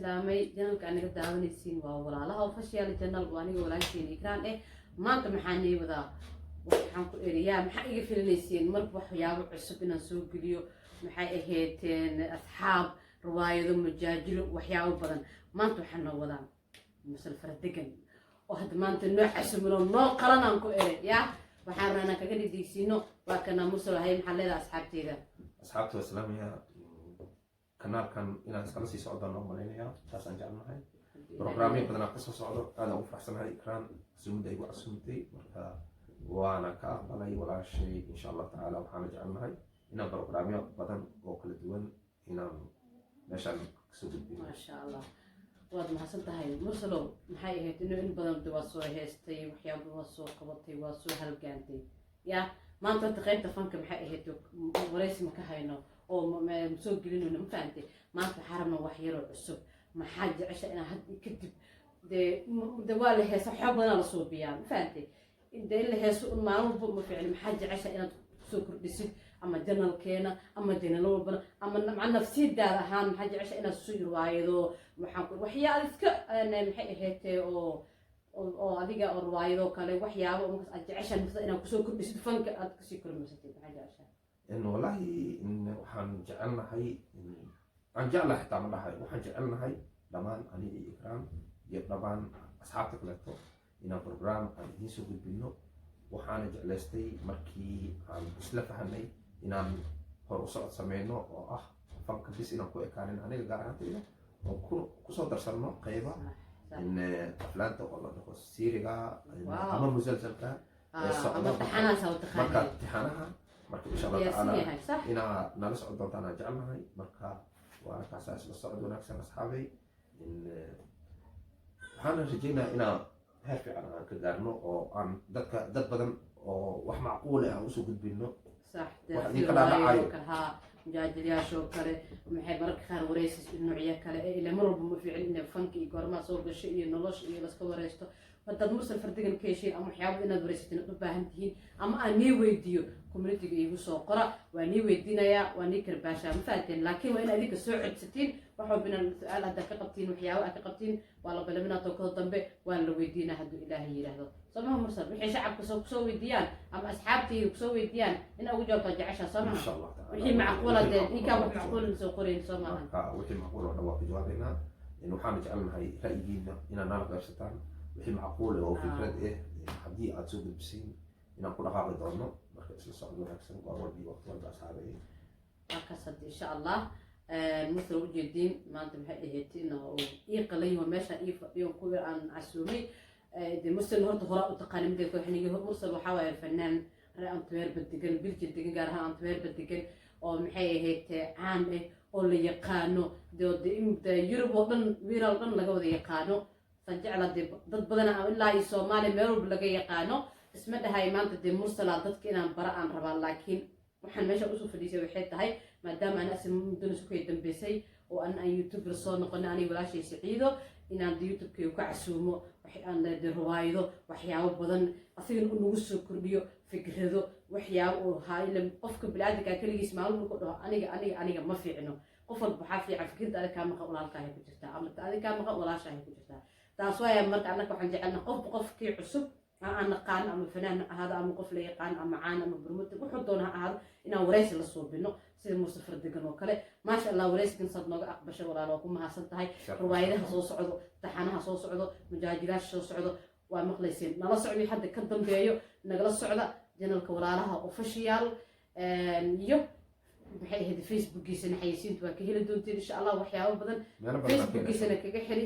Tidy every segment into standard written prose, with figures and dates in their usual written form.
islaamay janalka aniga daawanaysiin waa walaalaha official channel waa aniga walaalkeen ikraan maanta maxaan ii wadaa waxaan ku eriyaa maxaa iga filanaysiin marba waxyaabo cusub inaan soo geliyo maxay ahaydeen asxaab riwaayado majaajilo waxyaabo badan maanta waxaan noo wadaa masal fardegan oo hadda maanta noo casuulo noo qalanaan ku yaa waxaan raana kaga dhigsiino waa kana mursal hay maxaa leedahay asxaabta islaamiga kanaalkan inaan iskala sii socdaan oo maleynaya taasaan jecelnahay barnaamijyo badan ka soo socdo aad u faraxsanahay ikraan sumida igu casuumtay marka waana ka aqbalay walaashay insha Allah taala waxaan jecelnahay inaan barnaamijyo badan oo kala duwan inaan meeshaan soo gudbiyo ma sha Allah waad mahadsan tahay mursalow maxay ahayd in badan waa soo heestay waxyaabo waa soo qabatay waa soo halgaantay yaa maanta qaybta fanka maxay ahayd wareysi ma ka hayno oo soo gelinayno ma fahamtay maanta xarabna wax yar oo cusub maxaa jecesha inaan had kadib de waa la heesa xoog badan la soo biyaan ma fahamtay inta la heeso maalmo ma fiicin maxaa jecesha inaad soo kordhisid ama janalkeena ama janal walba ama nafsidaada ahaan maxaa jecesha inaad soo riwaayado waxaan waxyaabo iska maxay ahayd oo adiga oo riwaayado kale waxyaabo markaas aad jecesha inaad kusoo kordhisid fanka aad kasii kormeysatid maxaa jecesha والله إن وحن جعلنا هاي عن جعلنا حتى عملنا هاي وحن جعلنا هاي لمان أني إكرام يبلغان أصحابك لتو إن برنامج أنا نسوي بالبنو وحن جعلستي مركي عن إسلاف هني إن هرسات سمينو فانك بس إن كوي كان أنا جارانتي وكسر درسنا قيبة إن أفلانتا والله ده سيريغا أما مسلسل كان أما تحنا سووا تخانة تحناها marka insha Allah taala ina nala socod doontaan aan jecelnahay marka waa ka asaas la socod wanaagsan asxaabay in waxaan rajaynaa inaan heer fiican aan ka gaarno oo aan dad badan oo wax macquul ah usoo gudbino صح dadka dhacaayo ka jaajiliyaasho kale maxay marka qaar wareysis noocyada kale ila marba ma fiicin in fanki goorma soo gasho iyo nolosh iyo laska wareysto wadad mursal fardigan keeshay ama waxyaabo inaad wareysatin u baahan tihiin ama aan nii weydiyo community-ga igu soo qora waa nii weydiinaya waa nii karbaasha ma fahanteen laakiin waa in adinka soo codsatiin waxa binaan su'aal hadda ka qabtiin waxyaabo aad ka qabtiin waa la balaaminaa tookada dambe waa la weydiinaa hadduu ilaahay yiraahdo samaha mursal wixii shacabka soo weydiiyaan ama asxaabtii soo weydiiyaan in ugu jawaabta jecesha samaha insha Allah taala wixii macquul ah inka wax macquul soo qoreen samaha wixii macquul oo dhawaaq jawaabina in waxaan jecelnahay ra'yigiina inaan nala qaybsataan wixii macquul oo fikrad haddii aad soo gudbisiin inaan ku dhaqaaqi doono marka isla socod wanaagsan waa walbi waqti walba asxaabay akasad insha Allah مثل وجدين ما أنت بحقيقة إنه يقليه وماشى ينقل عن عسومي دي مرسل هرت هراء وتقاليم دي كل حين مرسل وحاول الفنان أنتوير بدقن بيلجي دقن جارها أنتوير بدقن أو محقيقة عامة أو اللي يقانو دي يوروب وطن ويرال وطن لقوا دي يقانو فجعل دي ضد بدنا إلا يسومالي ميروب لقى يقانو اسمه ده هاي ما أنت دي مرسل ضد كنا براء عن ربع لكن waxaan meesha usoo fadhiisay waxay tahay maadaama aan asin muddo isku dambeysay oo aan youtuber soo noqon aan walaashay Saciido inaan youtube-ka ka casuumo waxaan riwaayado waxyaabo badan asigan uu nagu soo kordhiyo fikrado waxyaabo oo hay'lam qofka bilaadanka kaligiis maalmo ku dhaho aniga ma fiicno qof walba waxa fiican fikrada aad ka maqan walaalkaaga ku jirta ama aad ka maqan walaashahay ku jirta taas waa marka anaka waxaan jecelnahay qofkii cusub أنا قان أم فنان هذا أم قفل قان أم عان أم برمت وحطونها هذا إن وريس للصوبينه سيد مصطفى دقن وكله ما شاء الله وريس كن صدنا أقبش ولا لكم هاسنت هاي روايدها صوص عضو تحنها صوص عضو مجاجلات صوص عضو ومخلصين نلا سعودي حد كدم بيو نقل السعودة جن الكورالها أوفيشيال يو بحي هذا فيسبوك يسنا حيسين تواكهيل دونتين إن شاء الله وحياة بدن فيسبوك يسنا كجحري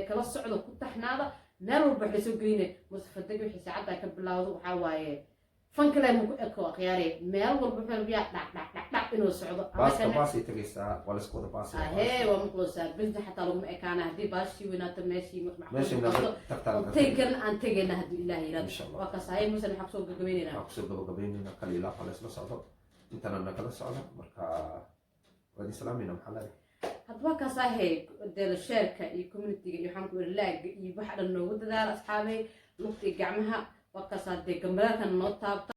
كلا السعودة كنت إحنا هذا نارو بحسوا قرينه مصفدق وحي ساعتها كبلاوض وحاواي فن كلام اكو خياري ميل والبحر بيا دق انه سعود باسي تريسا ولا سكوت باسي هي ومقلوسا بنت حتى لو ما كان هدي باشي وينات ماشي ماشي تيجن ان تيجن هدي الله يرضى وكساي مثلا حقسو غغبيننا حقسو غغبيننا قليلا خلاص لا سعود انت انا كلا سعود marka wadi salaamina maxalay hadba ka sahay dal shirka iyo community-ga iyo waxaan ku ilaag iyo wax dhan noogu dadaal asxaabay lugti gacmaha waqti saade gambarkan noo taabta